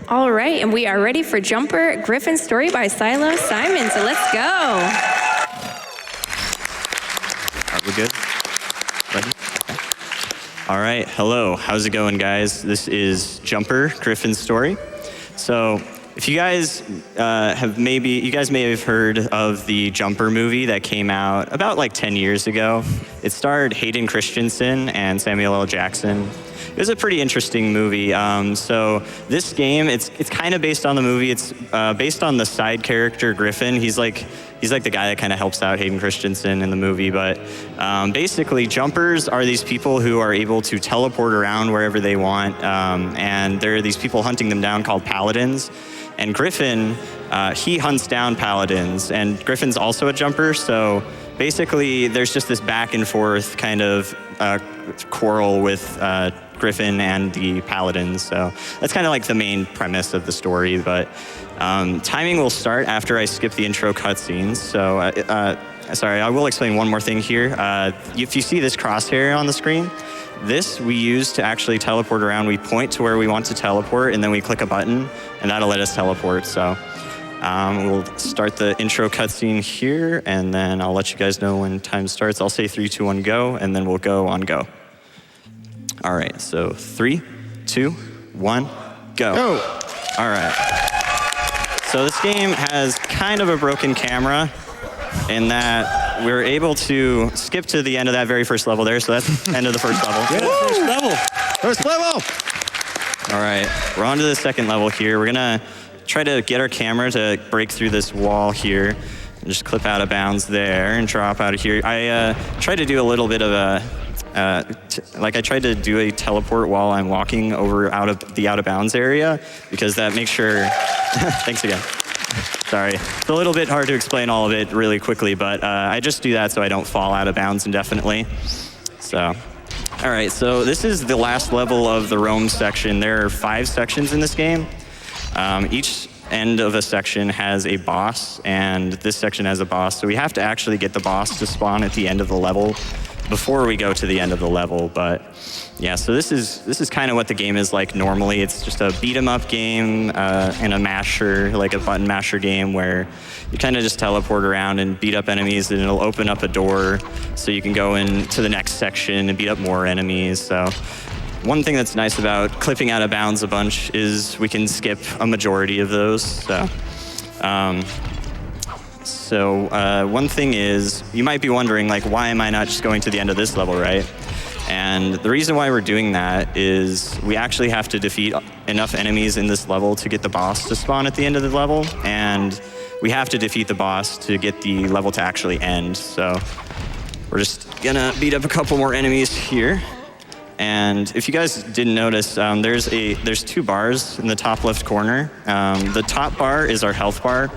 All right, and we are ready for Jumper, Griffin's story by Silo Simon, so let's go. Are we good? Ready? Okay. All right, hello, how's it going, guys? This is Jumper, Griffin's story. So, if you guys you guys may have heard of the Jumper movie that came out about like 10 years ago. It starred Hayden Christensen and Samuel L. Jackson. It was a pretty interesting movie. So this game, it's kind of based on the movie. It's based on the side character Griffin. He's like the guy that kind of helps out Hayden Christensen in the movie. But basically, jumpers are these people who are able to teleport around wherever they want, and there are these people hunting them down called paladins. And Griffin, he hunts down paladins, and Griffin's also a jumper. So basically, there's just this back and forth kind of quarrel with Griffin and the paladins. So that's kind of like the main premise of the story. But timing will start after I skip the intro cutscenes. So sorry, I will explain one more thing here. If you see this crosshair on the screen, this we use to actually teleport around. We point to where we want to teleport, and then we click a button, and that'll let us teleport. So we'll start the intro cutscene here, and then I'll let you guys know when time starts. I'll say 3, 2, 1, go, and then we'll go on go. All right, so 3, 2, 1, go. Go. All right. So this game has kind of a broken camera in that we're able to skip to the end of that very first level there. So that's the end of the first level. Yeah, first level. First level. All right, we're on to the second level here. We're gonna try to get our camera to break through this wall here and just clip out of bounds there and drop out of here. I tried to do a little bit of a I tried to do a teleport while I'm walking over out of the out of bounds area, because that makes sure, thanks again. Sorry, it's a little bit hard to explain all of it really quickly, but I just do that so I don't fall out of bounds indefinitely. So, all right, so this is the last level of the Rome section. There are 5 sections in this game. Each end of a section has a boss, and this section has a boss, so we have to actually get the boss to spawn at the end of the level before we go to the end of the level. But yeah, so this is kind of what the game is like normally. It's just a beat 'em up game and a masher, like a button masher game, where you kind of just teleport around and beat up enemies, and it'll open up a door so you can go into the next section and beat up more enemies. So one thing that's nice about clipping out of bounds a bunch is we can skip a majority of those. So one thing is, you might be wondering, like, why am I not just going to the end of this level, right? And the reason why we're doing that is we actually have to defeat enough enemies in this level to get the boss to spawn at the end of the level, and we have to defeat the boss to get the level to actually end. So we're just gonna beat up a couple more enemies here. And if you guys didn't notice, there's 2 bars in the top left corner. The top bar is our health bar,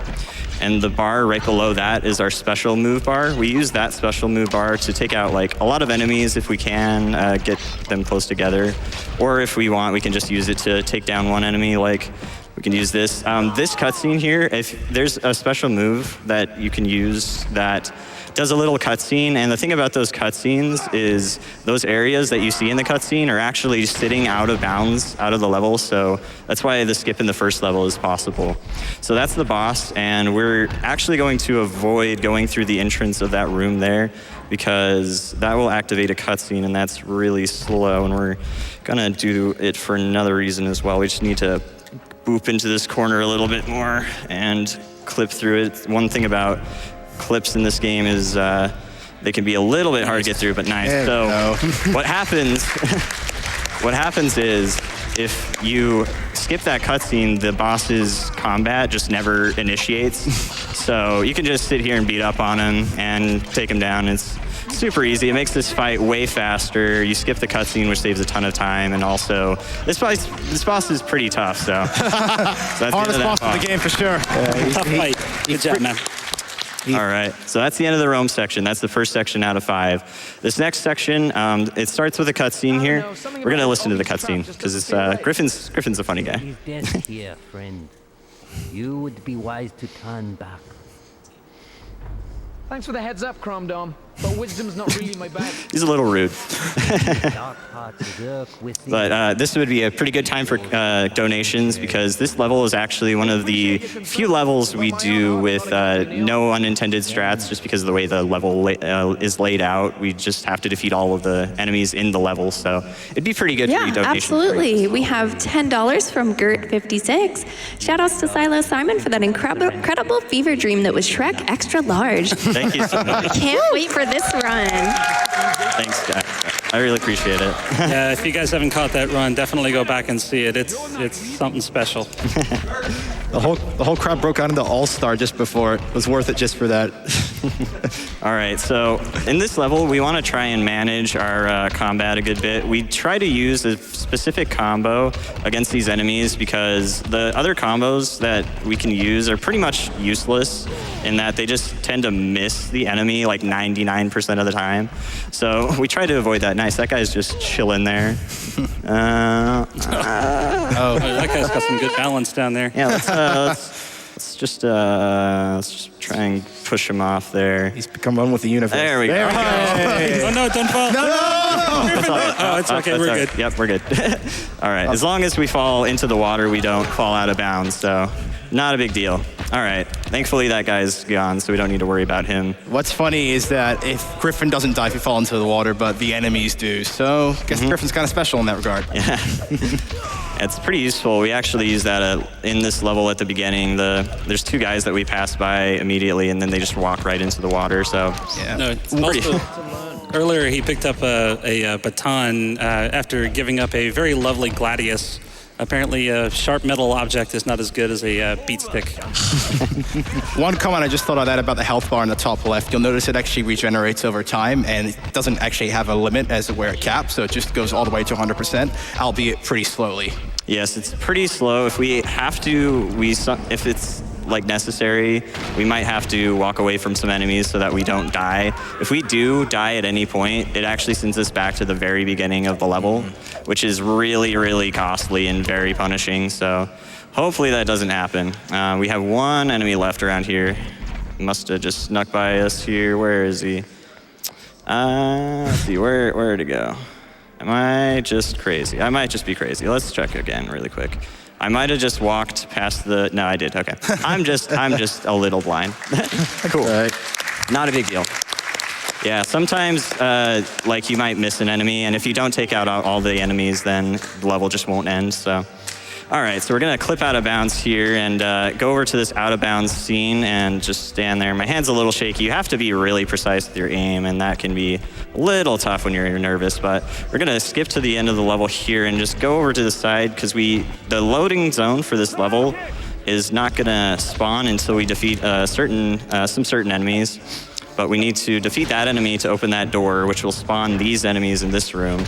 and the bar right below that is our special move bar. We use that special move bar to take out like a lot of enemies if we can, get them close together. Or if we want, we can just use it to take down one enemy. Like, we can use this. This cutscene here, if there's a special move that you can use that does a little cutscene, and the thing about those cutscenes is those areas that you see in the cutscene are actually sitting out of bounds, out of the level, so that's why the skip in the first level is possible. So that's the boss, and we're actually going to avoid going through the entrance of that room there, because that will activate a cutscene, and that's really slow, and we're gonna do it for another reason as well. We just need to boop into this corner a little bit more and clip through it. One thing about clips in this game is they can be a little bit hard to get through, but nice. So what happens is, if you skip that cutscene, the boss's combat just never initiates. So you can just sit here and beat up on him and take him down. It's super easy. It makes this fight way faster. You skip the cutscene, which saves a ton of time, and also this boss is pretty tough. So, that's hardest boss in the game for sure. Tough fight. Good job, man. All right, so that's the end of the Rome section. That's the first section out of 5. This next section, it starts with a cutscene here. We're gonna listen to the cutscene because it's Griffin's a funny guy. He's dead here, friend. You would be wise to turn back. Thanks for the heads up, Chrome Dome. But wisdom's not really my bag. He's a little rude. Dark parts of Urk within. But this would be a pretty good time for donations because this level is actually one of the few levels we do with no unintended strats just because of the way the level is laid out. We just have to defeat all of the enemies in the level, so it'd be pretty good for your donation. Absolutely. We have $10 from Gert56. Shoutouts to Silo Simon for that incredible fever dream that was Shrek extra large. Thank you so much. Can't wait for this run. Thanks, guys. I really appreciate it. Yeah, if you guys haven't caught that run, definitely go back and see it. It's something special. The whole crowd broke out into All-Star just before. It was worth it just for that. All right, so in this level, we want to try and manage our combat a good bit. We try to use a specific combo against these enemies because the other combos that we can use are pretty much useless in that they just tend to miss the enemy like 99% of the time. So we try to avoid that. Nice, that guy's just chilling there. That guy's got some good balance down there. Yeah, let's just try and push him off there. He's become one with the universe. There we go. Hey. Oh no, don't fall. No! Oh, it's okay, we're good. Yep, we're good. All right, as long as we fall into the water, we don't fall out of bounds, so not a big deal. All right, thankfully that guy's gone, so we don't need to worry about him. What's funny is that if Griffin doesn't die if you fall into the water, but the enemies do. So I guess Griffin's kind of special in that regard. Yeah. It's pretty useful. We actually use that in this level at the beginning. There's two guys that we pass by immediately, and then they just walk right into the water, so Yeah. No, it's also, earlier he picked up a baton after giving up a very lovely gladius. Apparently, a sharp metal object is not as good as a beat stick. One comment I just thought of that about the health bar in the top left. You'll notice it actually regenerates over time, and it doesn't actually have a limit as to where it caps, so it just goes all the way to 100%, albeit pretty slowly. yes, it's pretty slow. If we have to, if it's like necessary, we might have to walk away from some enemies so that we don't die. If we do die at any point, it actually sends us back to the very beginning of the level, which is really, really costly and very punishing. So hopefully that doesn't happen. We have one enemy left around here. Must have just snuck by us here. Where is he? Let's see, where to go? Am I just crazy? I might just be crazy. Let's check again really quick. I might have just walked past no, I did, okay. I'm just a little blind. Cool. Right. Not a big deal. Yeah, sometimes like you might miss an enemy, and if you don't take out all the enemies, then the level just won't end, so. All right, so we're gonna clip out of bounds here and go over to this out of bounds scene and just stand there. My hand's a little shaky. You have to be really precise with your aim, and that can be a little tough when you're nervous, but we're gonna skip to the end of the level here and just go over to the side because the loading zone for this level is not gonna spawn until we defeat some certain enemies, but we need to defeat that enemy to open that door, which will spawn these enemies in this room.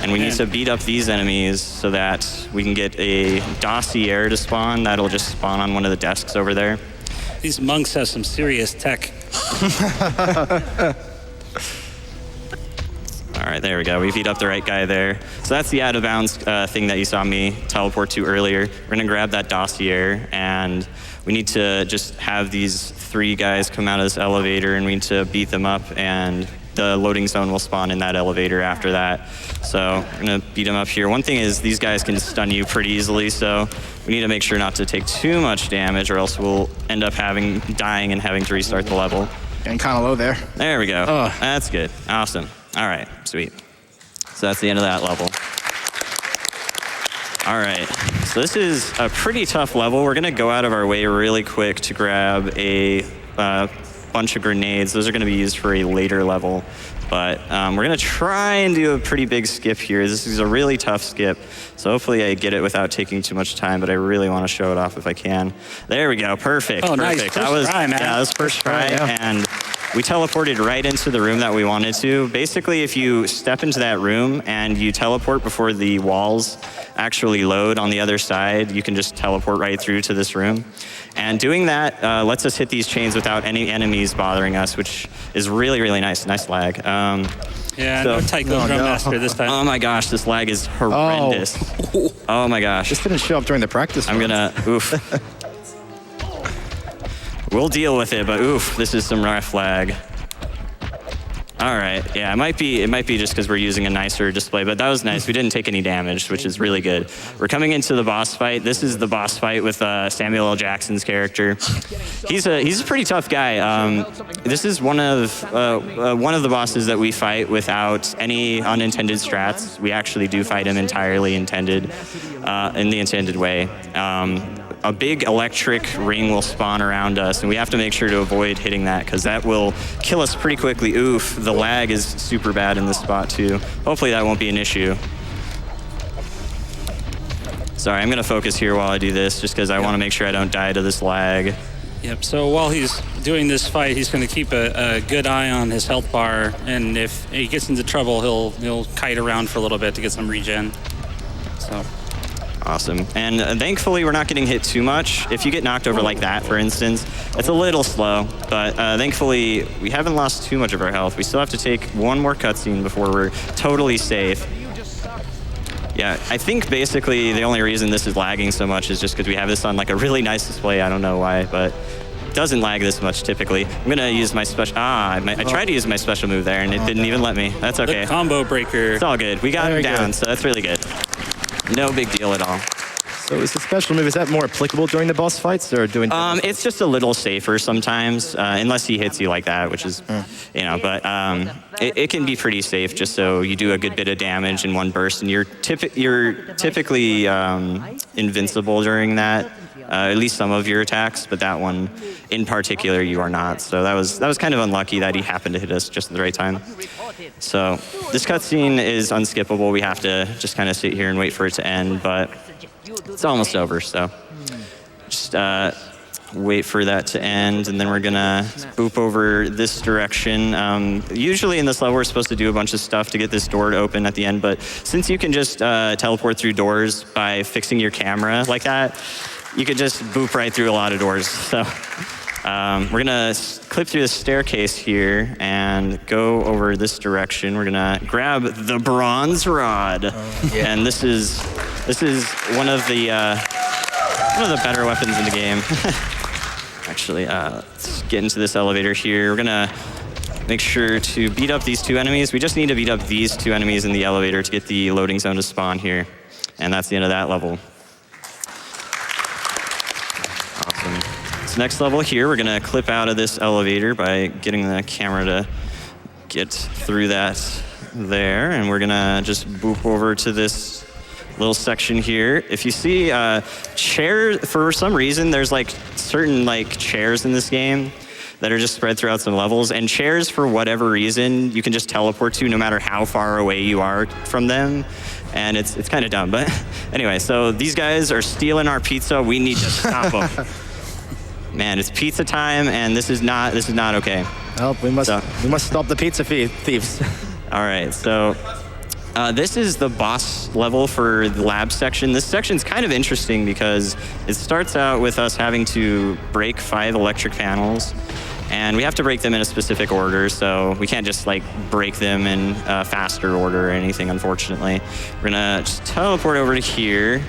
And we need to beat up these enemies so that we can get a dossier to spawn. That'll just spawn on one of the desks over there. These monks have some serious tech. All right, there we go. We beat up the right guy there. So that's the out of bounds thing that you saw me teleport to earlier. We're gonna grab that dossier, and we need to just have these 3 guys come out of this elevator, and we need to beat them up, and the loading zone will spawn in that elevator after that. So we're gonna beat them up here. One thing is these guys can stun you pretty easily, so we need to make sure not to take too much damage, or else we'll end up dying and having to restart the level. Getting kind of low there. There we go. That's good. Awesome. All right, sweet. So that's the end of that level. All right, so this is a pretty tough level. We're gonna go out of our way really quick to grab a bunch of grenades. Those are gonna be used for a later level, but we're gonna try and do a pretty big skip here. This is a really tough skip, so hopefully I get it without taking too much time, but I really wanna show it off if I can. There we go, perfect, Oh, perfect. nice, first try, man. Yeah, that was first try, and we teleported right into the room that we wanted to. Basically, if you step into that room and you teleport before the walls actually load on the other side, you can just teleport right through to this room. And doing that lets us hit these chains without any enemies bothering us, which is really, really nice. Nice lag. Yeah, no Tycho Drum Master this time. Oh my gosh, this lag is horrendous. Oh my gosh. This didn't show up during the practice. I'm gonna, oof. We'll deal with it, but oof, this is some rough lag. All right, yeah, it might be just because we're using a nicer display, but that was nice. We didn't take any damage, which is really good. We're coming into the boss fight. This is the boss fight with Samuel L. Jackson's character. He's a pretty tough guy. This is one of the bosses that we fight without any unintended strats. We actually do fight him entirely intended, in the intended way. A big electric ring will spawn around us, and we have to make sure to avoid hitting that because that will kill us pretty quickly. Oof, the lag is super bad in this spot too. Hopefully that won't be an issue. Sorry, I'm gonna focus here while I do this just because I want to make sure I don't die to this lag. Yep, so while he's doing this fight, he's going to keep a good eye on his health bar, and if he gets into trouble, he'll kite around for a little bit to get some regen. So. Awesome. And thankfully, we're not getting hit too much. If you get knocked over like that, for instance, it's a little slow, but thankfully, we haven't lost too much of our health. We still have to take one more cutscene before we're totally safe. Yeah, I think basically the only reason this is lagging so much is just because we have this on like a really nice display. I don't know why, but it doesn't lag this much typically. I'm gonna use my special, I tried to use my special move there and it didn't even let me. That's okay. The combo breaker. It's all good. We got him down, so that's really good. No big deal at all. So is the special move, is that more applicable during the boss fights or doing? It's just a little safer sometimes, unless he hits you like that, which is, you know, but it can be pretty safe just so you do a good bit of damage in one burst and you're typically invincible during that, at least some of your attacks, but that one in particular you are not. So that was kind of unlucky that he happened to hit us just at the right time. So this cutscene is unskippable. We have to just kind of sit here and wait for it to end, but it's almost over, so just wait for that to end, and then we're gonna boop over this direction. Usually in this level, we're supposed to do a bunch of stuff to get this door to open at the end, but since you can just teleport through doors by fixing your camera like that, you could just boop right through a lot of doors. So we're gonna clip through the staircase here and go over this direction. We're gonna grab the bronze rod, and this is one of the better weapons in the game. Actually, let's get into this elevator here. We're gonna make sure to beat up these two enemies. We just need to beat up these two enemies in the elevator to get the loading zone to spawn here, and that's the end of that level. Awesome. This next level here, we're gonna clip out of this elevator by getting the camera to get through that there, and we're gonna just boop over to this little section here. If you see chairs, for some reason, there's like certain like chairs in this game that are just spread throughout some levels, and chairs, for whatever reason, you can just teleport to no matter how far away you are from them, and it's kind of dumb. But anyway, so these guys are stealing our pizza. We need to stop them. Man, it's pizza time, and this is not okay. Oh, we must stop the pizza thieves. All right, so this is the boss level for the lab section. This section's kind of interesting because it starts out with us having to break 5 electric panels, and we have to break them in a specific order, so we can't just like break them in a faster order or anything, unfortunately. We're gonna just teleport over to here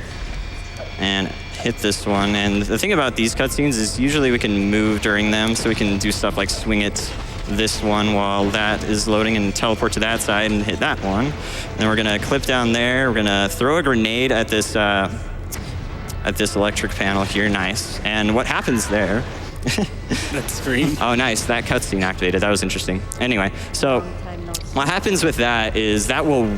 and hit this one. And the thing about these cutscenes is usually we can move during them, so we can do stuff like swing it this one while that is loading and teleport to that side and hit that one. And then we're gonna clip down there. We're gonna throw a grenade at this electric panel here. Nice. And what happens there? That screen. Oh, nice. That cutscene activated. That was interesting. Anyway, so what happens with that is that will,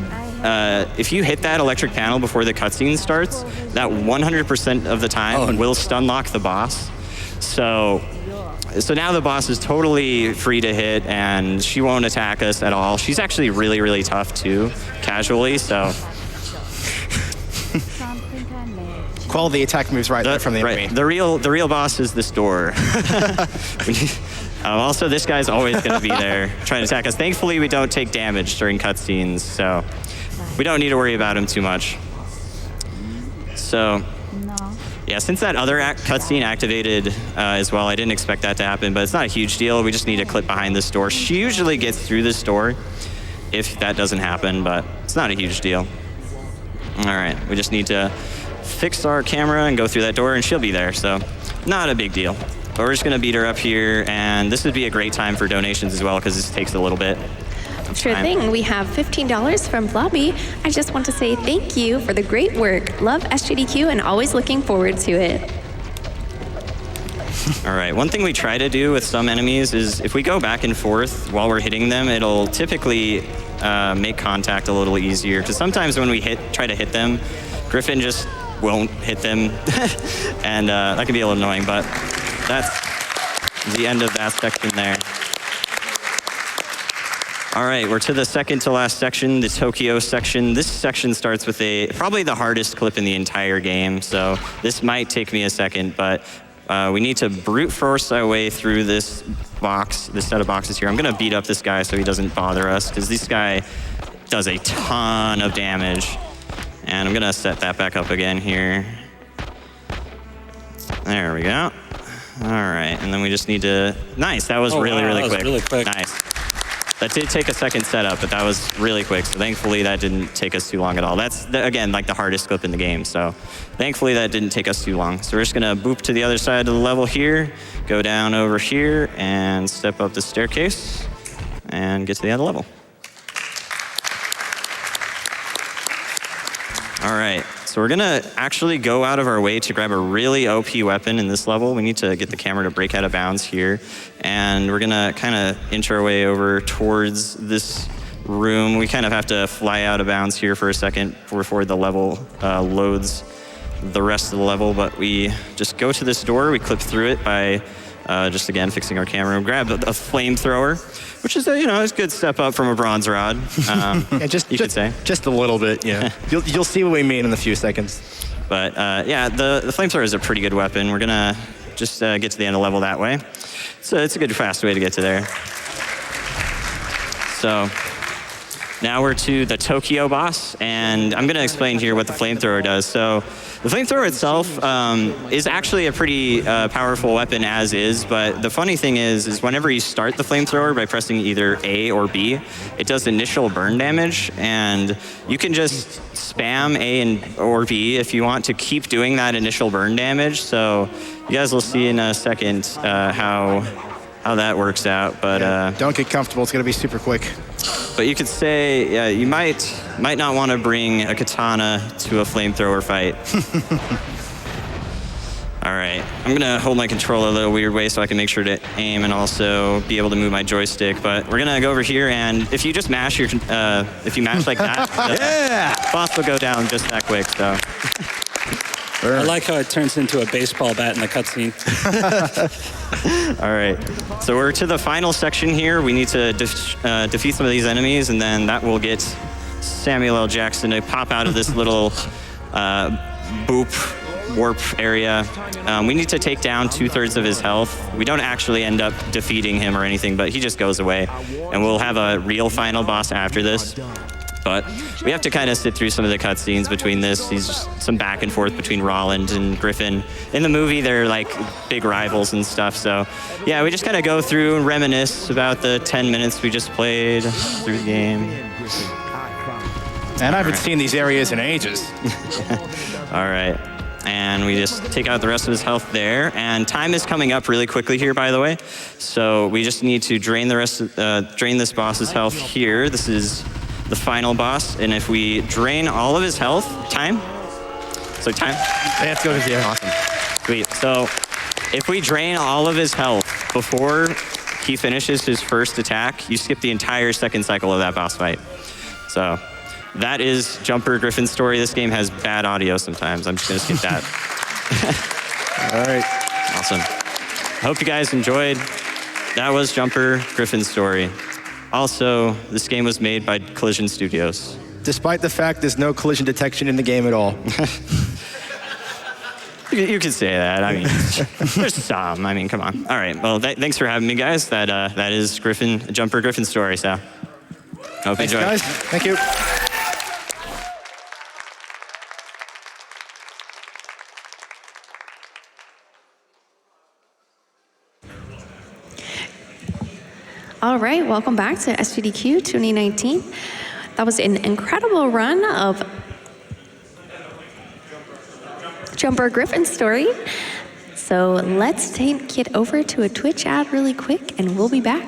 if you hit that electric panel before the cutscene starts, that 100% of the time will stun lock the boss. So now the boss is totally free to hit, and she won't attack us at all. She's actually really, really tough too, casually, so. Quality attack moves right there from the enemy. The real boss is this door. Also, this guy's always gonna be there trying to attack us. Thankfully, we don't take damage during cutscenes, so we don't need to worry about him too much. So, yeah, since that other cutscene activated as well, I didn't expect that to happen, but it's not a huge deal. We just need to clip behind this door. She usually gets through this door if that doesn't happen, but it's not a huge deal. All right, we just need to fix our camera and go through that door, and she'll be there, so not a big deal. But we're just gonna beat her up here, and this would be a great time for donations as well, because this takes a little bit. Sure time. thing. We have $15 from Blobby. I just want to say thank you for the great work. Love SGDQ and always looking forward to it. All right, one thing we try to do with some enemies is if we go back and forth while we're hitting them, it'll typically make contact a little easier. Because sometimes when we try to hit them, Griffin just won't hit them. And that can be a little annoying, but that's the end of that section there. All right, we're to the second to last section, the Tokyo section. This section starts with probably the hardest clip in the entire game. So this might take me a second, but we need to brute force our way through this set of boxes here. I'm gonna beat up this guy so he doesn't bother us, because this guy does a ton of damage. And I'm gonna set that back up again here. There we go. All right, and then we just need to, nice, that was really quick. Really quick. Nice. That did take a second setup, but that was really quick. So thankfully that didn't take us too long at all. That's, again, like the hardest clip in the game. So thankfully that didn't take us too long. So we're just gonna boop to the other side of the level here, go down over here and step up the staircase and get to the end of the level. All right, so we're gonna actually go out of our way to grab a really OP weapon in this level. We need to get the camera to break out of bounds here. And we're gonna kind of inch our way over towards this room. We kind of have to fly out of bounds here for a second before the level loads the rest of the level. But we just go to this door, we clip through it by just again fixing our camera. We grab a flamethrower, which is a good step up from a bronze rod. Yeah, you could say just a little bit. Yeah, you'll see what we mean in a few seconds. But yeah, the flamethrower is a pretty good weapon. We're gonna just get to the end of the level that way. So it's a good fast way to get to there. So now we're to the Tokyo boss, and I'm gonna explain here what the flamethrower does. So the flamethrower itself is actually a pretty powerful weapon as is, but the funny thing is whenever you start the flamethrower by pressing either A or B, it does initial burn damage, and you can just spam A or B if you want to keep doing that initial burn damage. So you guys will see in a second how that works out, but Don't get comfortable, it's gonna be super quick. But you could say, you might not want to bring a katana to a flamethrower fight. All right, I'm gonna hold my controller a little weird way so I can make sure to aim and also be able to move my joystick. But we're gonna go over here, and if you just mash if you mash like that, the boss will go down just that quick. So. I like how it turns into a baseball bat in the cutscene. All right, so we're to the final section here. We need to defeat some of these enemies, and then that will get Samuel L. Jackson to pop out of this little boop warp area. We need to take down 2/3 of his health. We don't actually end up defeating him or anything, but he just goes away. And we'll have a real final boss after this. But we have to kind of sit through some of the cutscenes between this. He's just some back and forth between Roland and Griffin. In the movie, they're like big rivals and stuff. So yeah, we just kind of go through and reminisce about the 10 minutes we just played through the game. And I haven't seen these areas in ages. All right. And we just take out the rest of his health there. And time is coming up really quickly here, by the way. So we just need to drain drain this boss's health here. This is the final boss, and if we drain all of his health, time? So time? Yeah, let's go to the Awesome. Sweet. So if we drain all of his health before he finishes his first attack, you skip the entire second cycle of that boss fight. So that is Jumper Griffin's story. This game has bad audio sometimes. I'm just gonna skip that. All right. Awesome. Hope you guys enjoyed. That was Jumper Griffin's story. Also, this game was made by Collision Studios. Despite the fact there's no collision detection in the game at all. You could say that. I mean, there's some. I mean, come on. All right. Well, thanks for having me, guys. That is Jumper Griffin's story. So, hope you enjoy. Thanks, guys. Thank you. All right, welcome back to SGDQ 2019. That was an incredible run of Jumper Griffin's story. So let's take it over to a Twitch ad really quick, and we'll be back.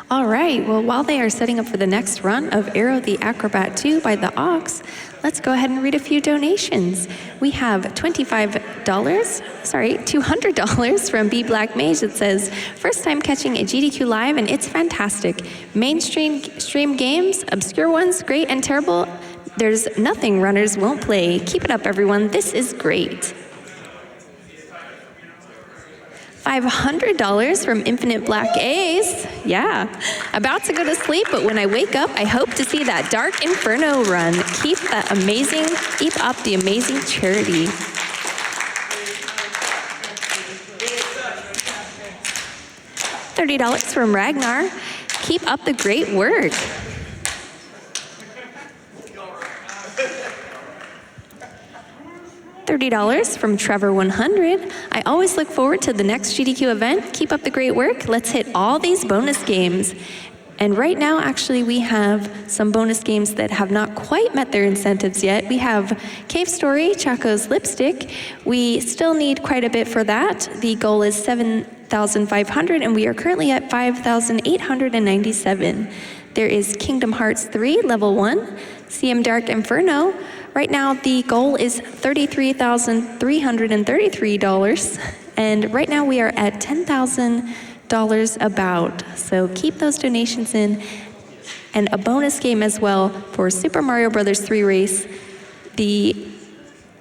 All right, well, while they are setting up for the next run of Arrow the Acrobat 2 by the Ox, let's go ahead and read a few donations. We have $200 from B Black Mage that says, first time catching a GDQ live and it's fantastic. Mainstream stream games, obscure ones, great and terrible. There's nothing runners won't play. Keep it up, everyone. This is great. $500 from Infinite Black Ace. Yeah, about to go to sleep, but when I wake up, I hope to see that Dark Inferno run. Keep up the amazing charity. $30 from Ragnar. Keep up the great work. $30 from Trevor100. I always look forward to the next GDQ event. Keep up the great work. Let's hit all these bonus games. And right now, actually, we have some bonus games that have not quite met their incentives yet. We have Cave Story, Chaco's Lipstick. We still need quite a bit for that. The goal is 7,500, and we are currently at 5,897. There is Kingdom Hearts 3, level 1, CM Dark Inferno. Right now, the goal is $33,333, and right now we are at $10,000 about. So keep those donations in, and a bonus game as well for Super Mario Bros. 3 Race. The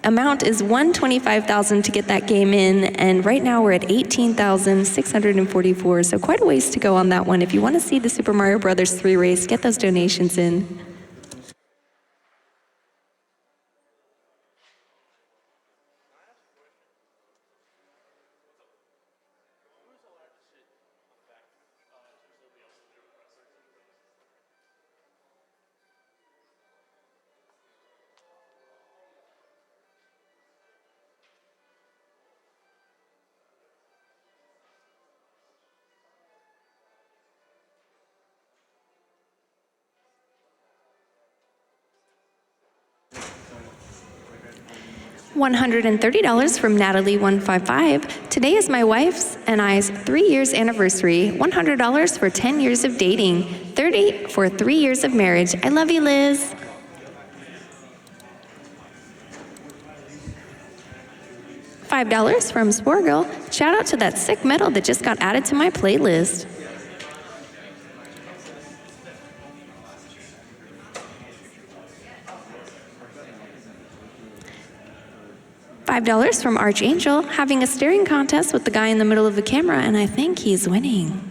amount is $125,000 to get that game in, and right now we're at $18,644. So quite a ways to go on that one. If you want to see the Super Mario Bros. 3 Race, get those donations in. $130 from Natalie155. Today is my wife's and I's 3 years anniversary. $100 for 10 years of dating. $30 for 3 years of marriage. I love you, Liz. $5 from Sporgirl. Shout out to that sick metal that just got added to my playlist. $5 from Archangel, having a staring contest with the guy in the middle of the camera, and I think he's winning.